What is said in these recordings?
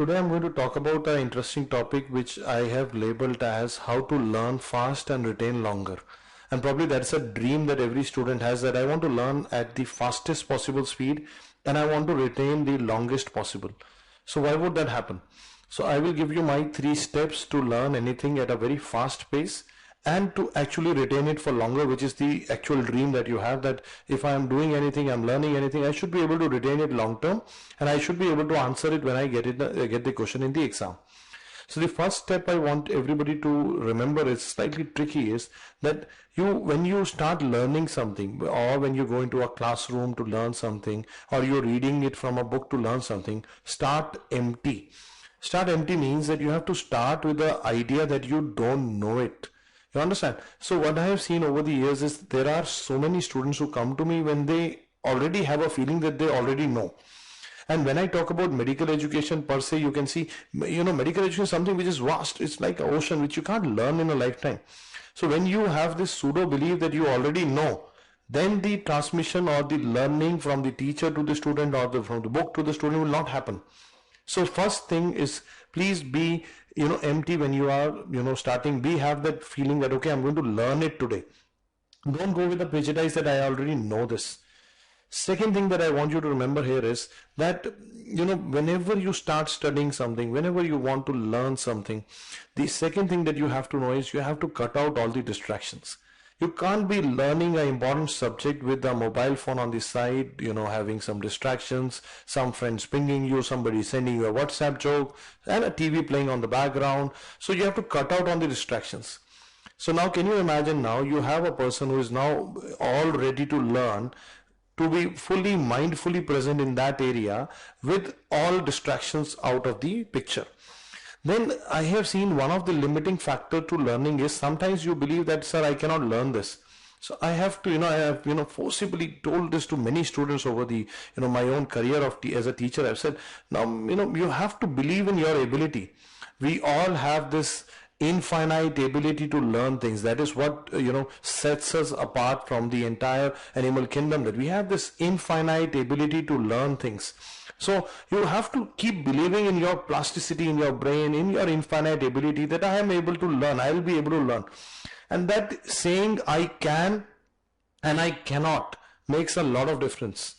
Today I'm going to talk about an interesting topic which I have labeled as how to learn fast and retain longer. And probably that's a dream that every student has, that I want to learn at the fastest possible speed and I want to retain the longest possible. So why would that happen? So I will give you my 3 steps to learn anything at a very fast pace and to actually retain it for longer, which is the actual dream that you have, that if I am doing anything, I'm learning anything, I should be able to retain it long term and I should be able to answer it when I get the question in the exam. So the first step I want everybody to remember, is slightly tricky, is that when you start learning something, or when you go into a classroom to learn something, or you're reading it from a book to learn something, start empty. Start empty means that you have to start with the idea that you don't know it. You understand? So what I have seen over the years is there are so many students who come to me when they already have a feeling that they already know. And when I talk about medical education per se, you can see, medical education is something which is vast. It's like an ocean which you can't learn in a lifetime. So when you have this pseudo belief that you already know, then the transmission or the learning from the teacher to the student, or from the book to the student, will not happen. So first thing is, please be empty when you are starting. Have that feeling that, okay, I'm going to learn it today. Don't go with the prejudice that I already know this. Second thing that I want you to remember here is that whenever you start studying something, whenever you want to learn something, the second thing that you have to know is you have to cut out all the distractions. You can't be learning an important subject with a mobile phone on the side, having some distractions, some friends pinging you, somebody sending you a WhatsApp joke, and a TV playing on the background. So you have to cut out all the distractions. So now can you imagine, now you have a person who is now all ready to learn, to be fully mindfully present in that area with all distractions out of the picture. Then I have seen one of the limiting factor to learning is sometimes you believe that, sir, I cannot learn this. So I have to, I have, forcibly told this to many students over the, my own career as a teacher. I've said, now, you have to believe in your ability. We all have this infinite ability to learn things. That is what sets us apart from the entire animal kingdom, that we have this infinite ability to learn things. So you have to keep believing in your plasticity, in your brain, in your infinite ability, that I am able to learn, I will be able to learn. And that saying I can and I cannot makes a lot of difference.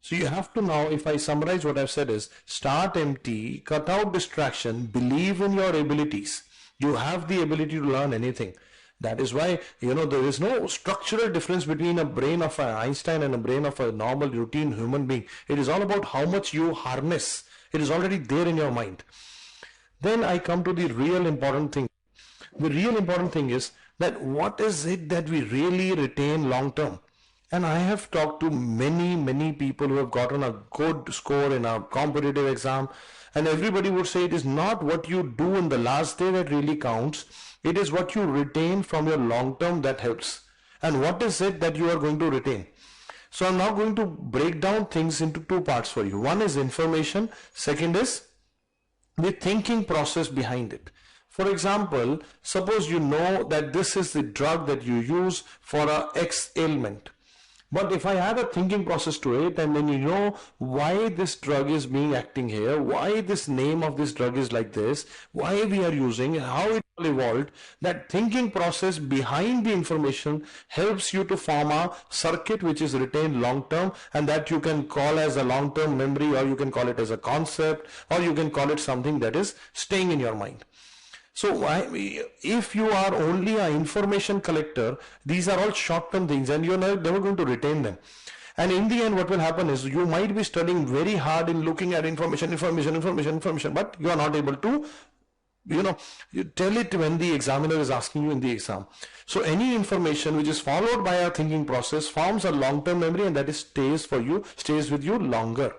So you have to now, if I summarize what I've said, is start empty, cut out distraction, believe in your abilities. You have the ability to learn anything. That is why, there is no structural difference between a brain of an Einstein and a brain of a normal routine human being. It is all about how much you harness. It is already there in your mind. Then I come to the real important thing. The real important thing is that what is it that we really retain long term? And I have talked to many people who have gotten a good score in a competitive exam, and everybody would say it is not what you do in the last day that really counts. It is what you retain from your long term that helps. And what is it that you are going to retain? So I'm now going to break down things into 2 parts for you. One is information. Second is the thinking process behind it. For example, suppose you know that this is the drug that you use for a X ailment. But if I add a thinking process to it, and then you know why this drug is being acting here, why this name of this drug is like this, why we are using it, how it evolved, that thinking process behind the information helps you to form a circuit which is retained long term, and that you can call as a long term memory, or you can call it as a concept, or you can call it something that is staying in your mind. So if you are only an information collector, these are all short-term things and you're never going to retain them. And in the end, what will happen is you might be studying very hard in looking at information, but you are not able to, you tell it when the examiner is asking you in the exam. So any information which is followed by a thinking process forms a long-term memory, and that stays with you longer.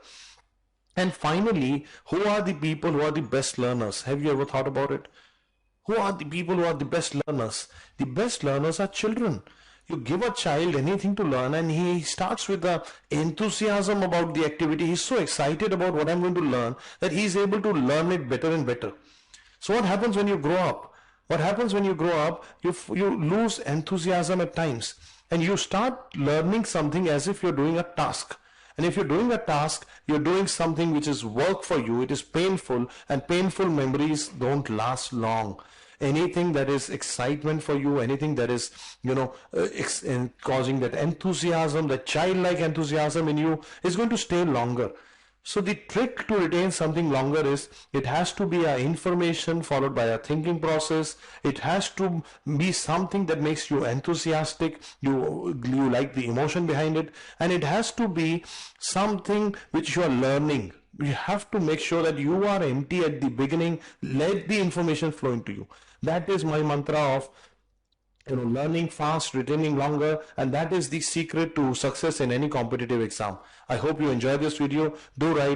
And finally, who are the people who are the best learners? Have you ever thought about it? Who are the people who are the best learners? The best learners are children. You give a child anything to learn and he starts with the enthusiasm about the activity. He's so excited about what I'm going to learn that he's able to learn it better and better. So what happens when you grow up? What happens when you grow up? You lose enthusiasm at times and you start learning something as if you're doing a task. And if you're doing a task, you're doing something which is work for you, it is painful, and painful memories don't last long. Anything that is excitement for you, anything that is, causing that enthusiasm, that childlike enthusiasm in you, is going to stay longer. So the trick to retain something longer is, it has to be a information followed by a thinking process. It has to be something that makes you enthusiastic, you like the emotion behind it, and it has to be something which you are learning. You have to make sure that you are empty at the beginning. Let the information flow into you. That is my mantra of learning fast, retaining longer, and that is the secret to success in any competitive exam. I hope you enjoyed this video. Do write